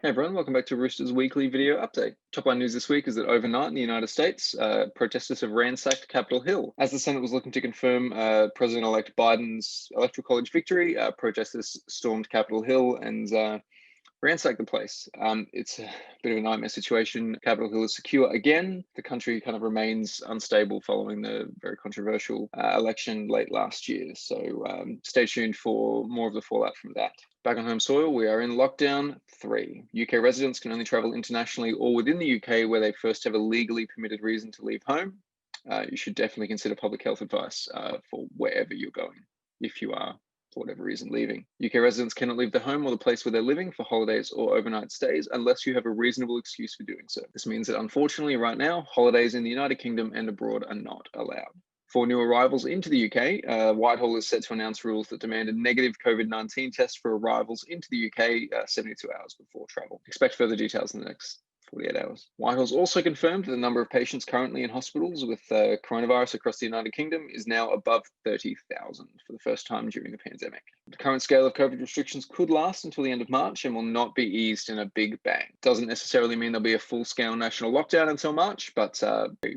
Hey everyone, welcome back to Rooster's weekly video update. Top line news this week is that overnight in the United States, protesters have ransacked Capitol Hill. As the Senate was looking to confirm President-elect Biden's Electoral College victory, protesters stormed Capitol Hill and ransacked the place. It's a bit of a nightmare situation. Capitol Hill is secure again. The country kind of remains unstable following the very controversial election late last year. So stay tuned for more of the fallout from that. Back on home soil, we are in lockdown 3. UK residents can only travel internationally or within the UK where they first have a legally permitted reason to leave home. You should definitely consider public health advice for wherever you're going, if you are for whatever reason leaving. UK residents cannot leave the home or the place where they're living for holidays or overnight stays unless you have a reasonable excuse for doing so. This means that unfortunately right now, holidays in the United Kingdom and abroad are not allowed. For new arrivals into the UK, Whitehall is set to announce rules that demand a negative COVID-19 test for arrivals into the UK 72 hours before travel. Expect further details in the next 48 hours. Whitehall's also confirmed that the number of patients currently in hospitals with coronavirus across the United Kingdom is now above 30,000 for the first time during the pandemic. The current scale of COVID restrictions could last until the end of March and will not be eased in a big bang. Doesn't necessarily mean there'll be a full-scale national lockdown until March, but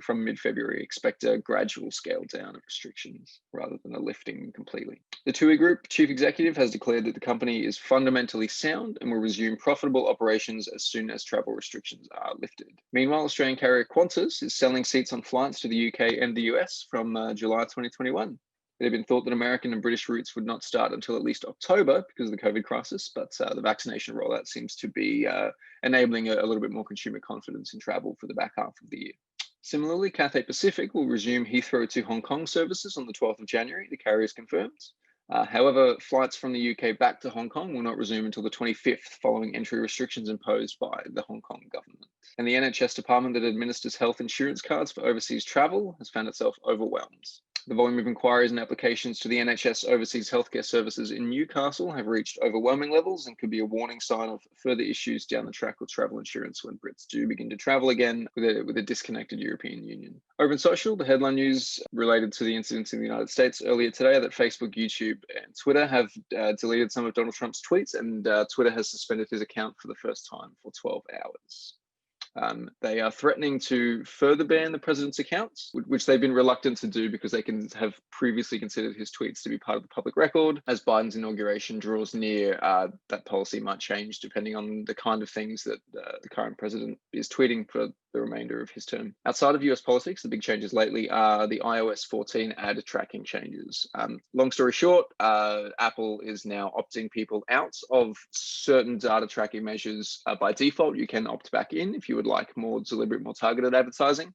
from mid-February, expect a gradual scale down of restrictions rather than a lifting completely. The TUI Group chief executive has declared that the company is fundamentally sound and will resume profitable operations as soon as travel restrictions are lifted. Meanwhile, Australian carrier Qantas is selling seats on flights to the UK and the US from July 2021. It had been thought that American and British routes would not start until at least October because of the COVID crisis, but the vaccination rollout seems to be enabling a little bit more consumer confidence in travel for the back half of the year. Similarly, Cathay Pacific will resume Heathrow to Hong Kong services on the 12th of January, the carrier has confirmed. However, flights from the UK back to Hong Kong will not resume until the 25th, following entry restrictions imposed by the Hong Kong government. And the NHS department that administers health insurance cards for overseas travel has found itself overwhelmed. The volume of inquiries and applications to the NHS Overseas Healthcare Services in Newcastle have reached overwhelming levels and could be a warning sign of further issues down the track with travel insurance when Brits do begin to travel again with a disconnected European Union. Over in social, the headline news related to the incidents in the United States earlier today that Facebook, YouTube, and Twitter have deleted some of Donald Trump's tweets, and Twitter has suspended his account for the first time for 12 hours. They are threatening to further ban the president's accounts, which they've been reluctant to do because they can have previously considered his tweets to be part of the public record. As Biden's inauguration draws near, that policy might change depending on the kind of things that the current president is tweeting for the remainder of his term. Outside of US politics, the big changes lately are the iOS 14 ad tracking changes. Long story short, Apple is now opting people out of certain data tracking measures by default. You can opt back in if you would like more deliberate, more targeted advertising.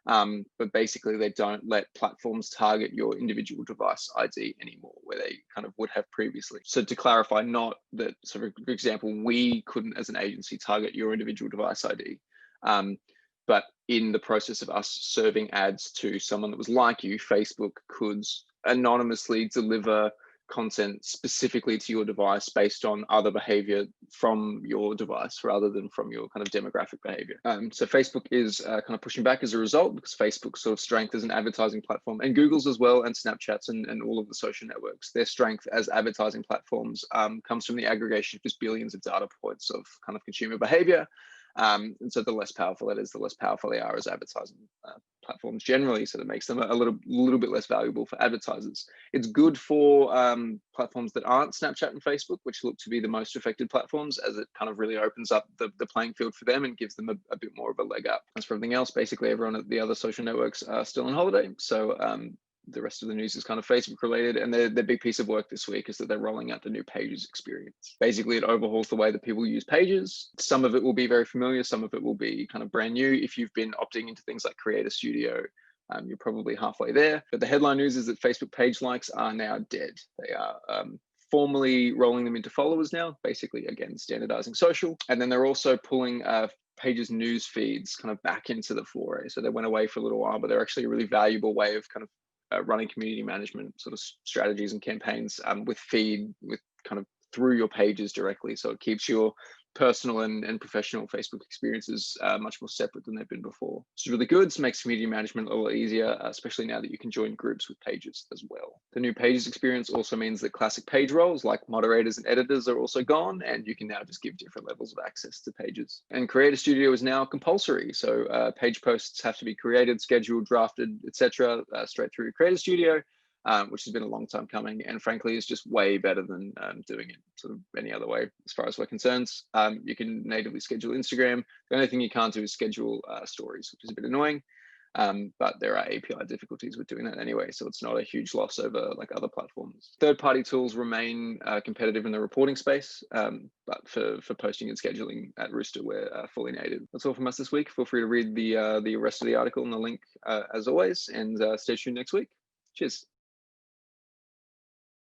But basically, they don't let platforms target your individual device ID anymore, where they kind of would have previously. So to clarify, not that, so for example, we couldn't as an agency target your individual device ID. But in the process of us serving ads to someone that was like you, Facebook could anonymously deliver content specifically to your device based on other behavior from your device rather than from your kind of demographic behavior. So Facebook is kind of pushing back as a result because Facebook's sort of strength as an advertising platform, and Google's as well, and Snapchat's and all of the social networks, their strength as advertising platforms comes from the aggregation of just billions of data points of kind of consumer behavior. And so the less powerful that is, the less powerful they are as advertising platforms generally. So that makes them a little bit less valuable for advertisers. It's good for platforms that aren't Snapchat and Facebook, which look to be the most affected platforms, as it kind of really opens up the playing field for them and gives them a bit more of a leg up. As for everything else, basically everyone at the other social networks are still on holiday. So the rest of the news is kind of Facebook related, and their big piece of work this week is that they're rolling out the new Pages experience. Basically, it overhauls the way that people use Pages. Some of it will be very familiar, some of it will be kind of brand new. If you've been opting into things like Creator Studio, you're probably halfway there. But the headline news is that Facebook page likes are now dead. They are formally rolling them into followers now, basically, again, standardizing social. And then they're also pulling Pages news feeds kind of back into the foray. So they went away for a little while, but they're actually a really valuable way of kind of running community management sort of strategies and campaigns with feed, with kind of through your pages directly. So it keeps your personal and professional Facebook experiences much more separate than they've been before. It's really good. It makes community management a little easier, especially now that you can join groups with pages as well. The new pages experience also means that classic page roles like moderators and editors are also gone, and you can now just give different levels of access to pages. And Creator Studio is now compulsory, so page posts have to be created, scheduled, drafted, etc. Straight through Creator Studio. Which has been a long time coming, and frankly is just way better than doing it sort of any other way as far as we're concerned. You can natively schedule Instagram. The only thing you can't do is schedule stories, which is a bit annoying, but there are API difficulties with doing that anyway, so it's not a huge loss over like other platforms. Third-party tools remain competitive in the reporting space, but for posting and scheduling at Rooster, we're fully native. That's all from us this week. Feel free to read the rest of the article and the link as always, and stay tuned next week. Cheers.